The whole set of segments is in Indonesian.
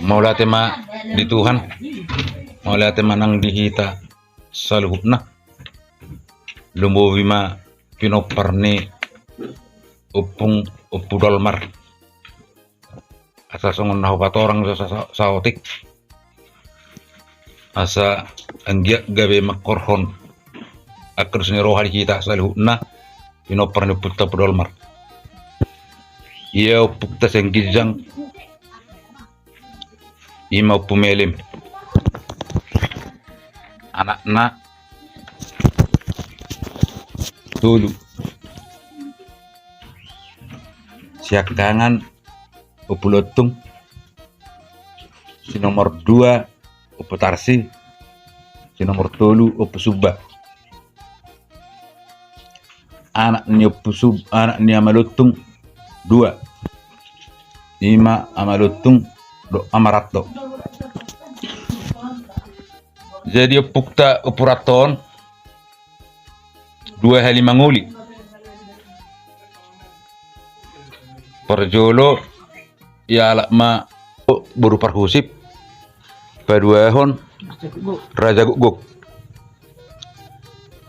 Maula tema di Tuhan, maula tema nang dihita saluhupna lumbo wima pinoparni upung upudolmar asa songon nahu patorang sa saotik asa anggia gabe makorhon akrus ni rohani kita saluhupna pinoparni putta pudolmar ia upukta senggijang ima pumelim anakna tulu siakangan upulotung si nomor 2 uputarsi si nomor 3 upusubba anaknya amalutung 2 ima amalutung do amaratto jadi upukta upuraton 2 hali manguli perjolo ya lakma baru parhusip paduahon raja guguk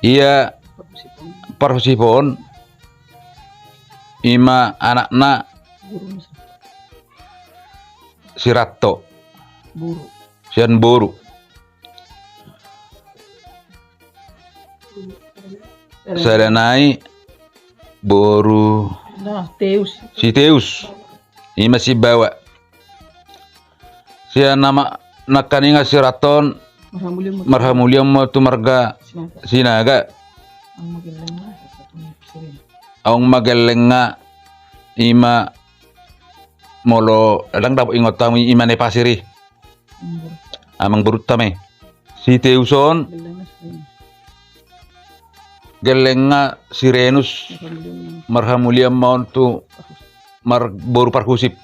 ia parhusipon ima anakna Siratto sian boru sadanai boru si Teus ima si bawa sian nama nakaninga Siraton marhamuliam tu marga sinaga aung magalenga ima molo lang dapat ingot tamu imane pasiri amang berutame si Teuson gelenga Sirenus marhamuliam mauntu boru parhusip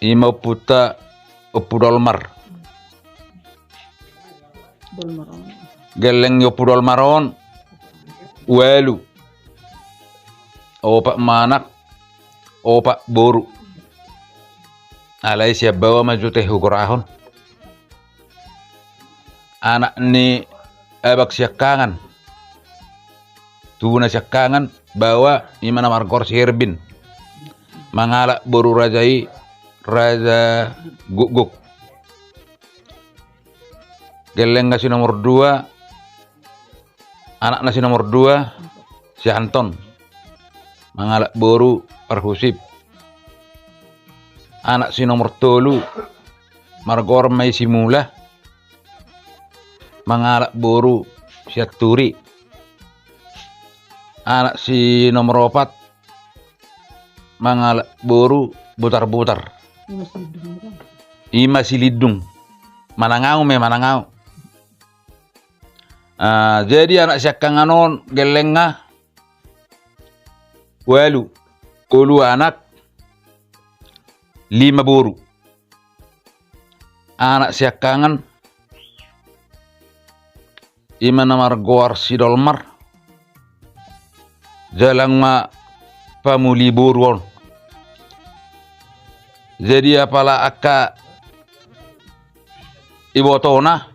ima puta upudolmar geleng upudolmaron walu opak manak opak boru alai siap bawa maju teh hukurahon anak ni abak siakangan tuna siakangan bawa imana margor sirbin mangalak boru rajai raja guguk geleng nasi nomor 2 anak nasi nomor 2 si Anton mangalak boru parhusip anak si nomor 3 margor mai simula mangalak boru si Aturi anak si nomor 4 mangalak boru butar-butar ima si lidung manangau jadi anak siakanganon gelenga walu ulu anak 5 boru anak siakangan ima namar goar sidolmar jalang ma pamuli boruon jadi apalah aka ibotona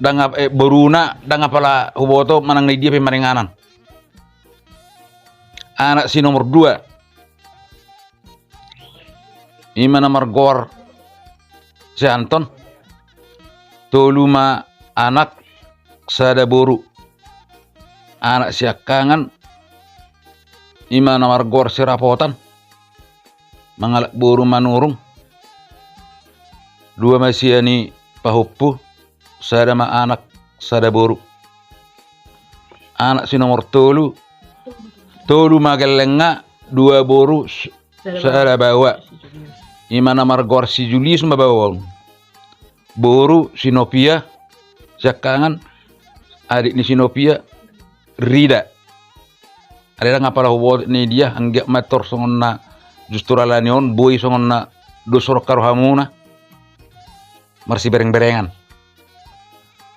dangap boruna dangapala huboto manang ni dia pemaringanan anak si nomor 2 ima namar gor si Anton toluma anak sada boru anak siakangan ima namar gor si Rapotan mangalak boru manurung 2 masih ani pahuppu sada ma anak sada boru anak si nomor 3 tolu magalenga 2 boru sada bawa imana margor si Julius mabawa boru Sinopia siakangan adik ni Sinopia Rida ada ngapala hubot ni dia anggap mator songonna justru alanion boy songonna dosor karohamuna marsi bereng-berengan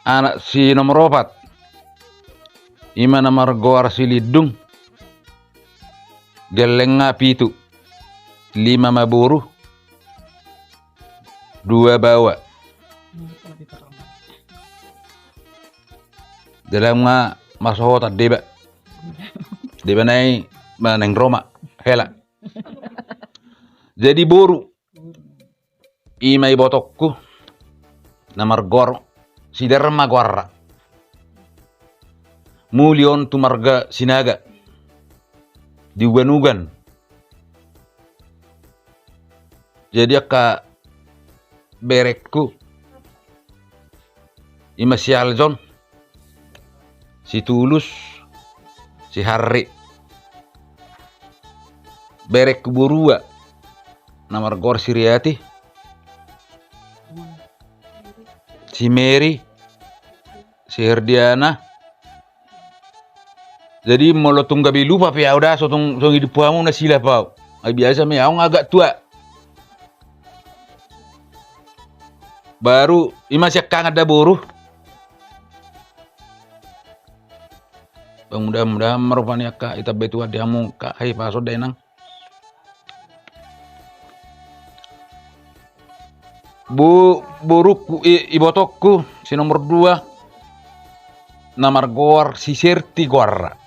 anak si nomor 4 imana margor si Lidung Gelenga pitu, 5 maburu, 2 bawa. Dalam nga masahota deba. Deba nai maneng Roma hela. Jadi boru imay botokku namar gor si derma guarra. Mulion tumarga sinaga diugan-ugan. Jadi akka berekku ima si Aljon, si Tulus, si Harry. Berekku burua namar gor si Riati, si Mary, si Herdiana. Jadi molotung gabi lupa pe udah sotong hidup kamu na sila pau. Ay biasa me aku agak tua. Baru ima siakang ada boru. Mudah-mudahan merupanya ka ita betua diamu ka hai paso denang. Boruku ibotokku si nomor 2 namar gor si Serti Guarra.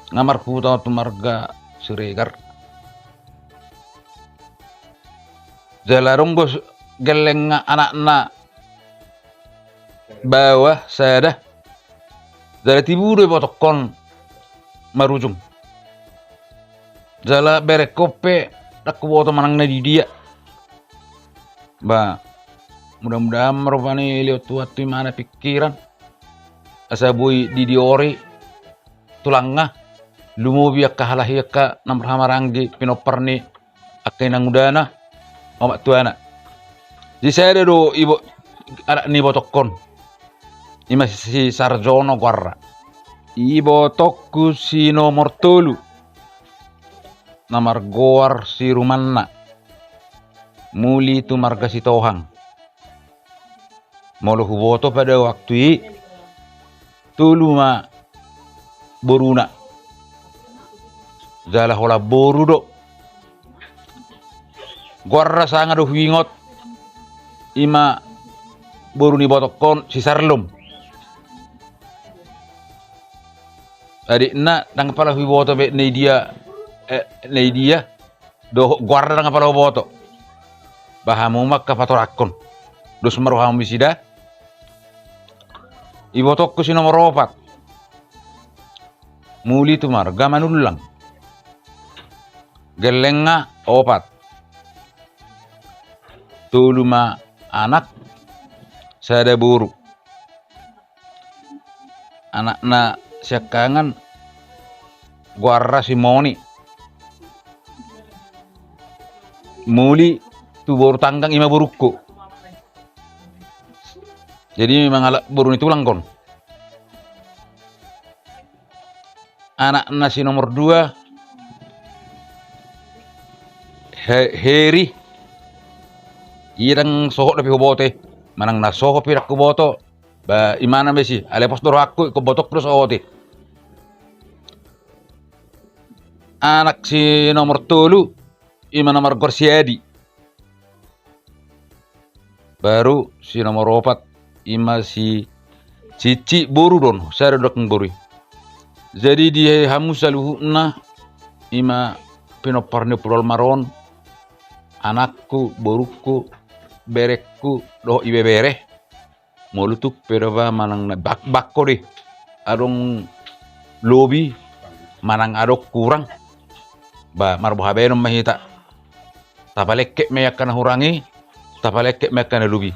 Ngamar ku tau tumarga Siregar. Jalarong bos geleng anak-anak bawah sada. Jala tiburu botokon marujung. Jala berek kope aku boto manang na di dia. Ba mudah-mudahan merupani lihat tuatu mana pikiran. Asa boy di diori tulangnya. Lumubi akka halahi akka namar hamaranggi pinoperni akka inang udana omak tuana. Jadi saya do ibu anak ni botokon. Ima si Sarjono Guarra. Ibu tokku si nomor 3 namar goar si Rumanna. Muli tu marga si Tohang. Molo huboto pada waktu tulu ma boruna. Jala hola boru do. Guarra sanga do wingot. Ima boru ni botokon si Sarlum. Adik na nang pala huboto be Neidia do guarra nang pala huboto. Bahamu makka patorakon. Dos maruham bisida. Ibotokku si nomor 4. Muli tu marga manulang. Gelenga 4. Tuluma anak sada buru. Anak na siakangan Guarra Simoni. Muli tu boru tanggang ima buruku. Jadi memang ala boru ni tulang kon. Anak nasi nomor 2 Heri irang sohok dapi hubote manang na sohok pirak kuboto ba imana besi alepos doro aku ko botok terus ote. Anak si nomor 3 ima nomor Gorsiadi. Baru si nomor 4 ima si Cici boru don saya dokeng boru. Jadi di hamusaluhna ima pinoparne pulol maron. Anakku, boruku, berekku, doh ibebere. Molutuk perva manang na bakko deh. Adong lobi manang adok kurang. Ba marbo habenom mahita. Tapaleke meyakan hurangi, tapaleke meyakan lobi.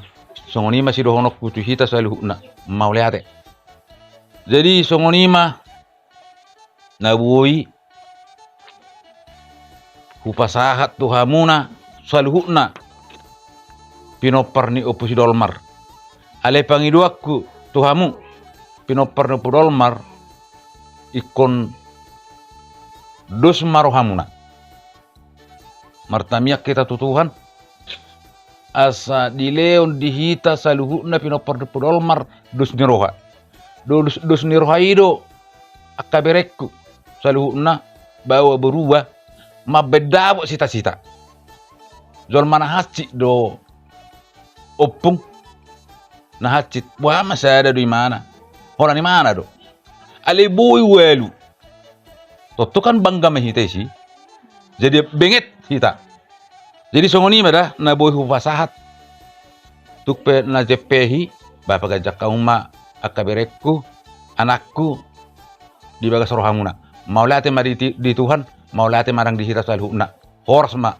Songoni masih dohonok putu hita saluhna mauleate. Jadi songoni mah nabuoi hupasahat tuhamuna saluhuna pinoparni opusi dolmar. Ale pangiduakku tuhamu pinoparni opu dolmar ikon dos marohamuna. Martamiak kita tutuhan asa dileon dihita saluhuna pinoparni opu dolmar dos niroha. Dos niroha ido akaberekku saluhuna bawa berubah mabeda bo cita-cita zol mana haci do opung na hacit wah masada do mana orang di mana do ale boy welu toto kan bangga mahite sih jadi benget kita jadi songoni mada na boy fasahat tukpe na jepehi bapak gajak kauma akaberekku anakku di bagas rohamuna mau late mari di Tuhan mau late marang di hita salhuna horas ma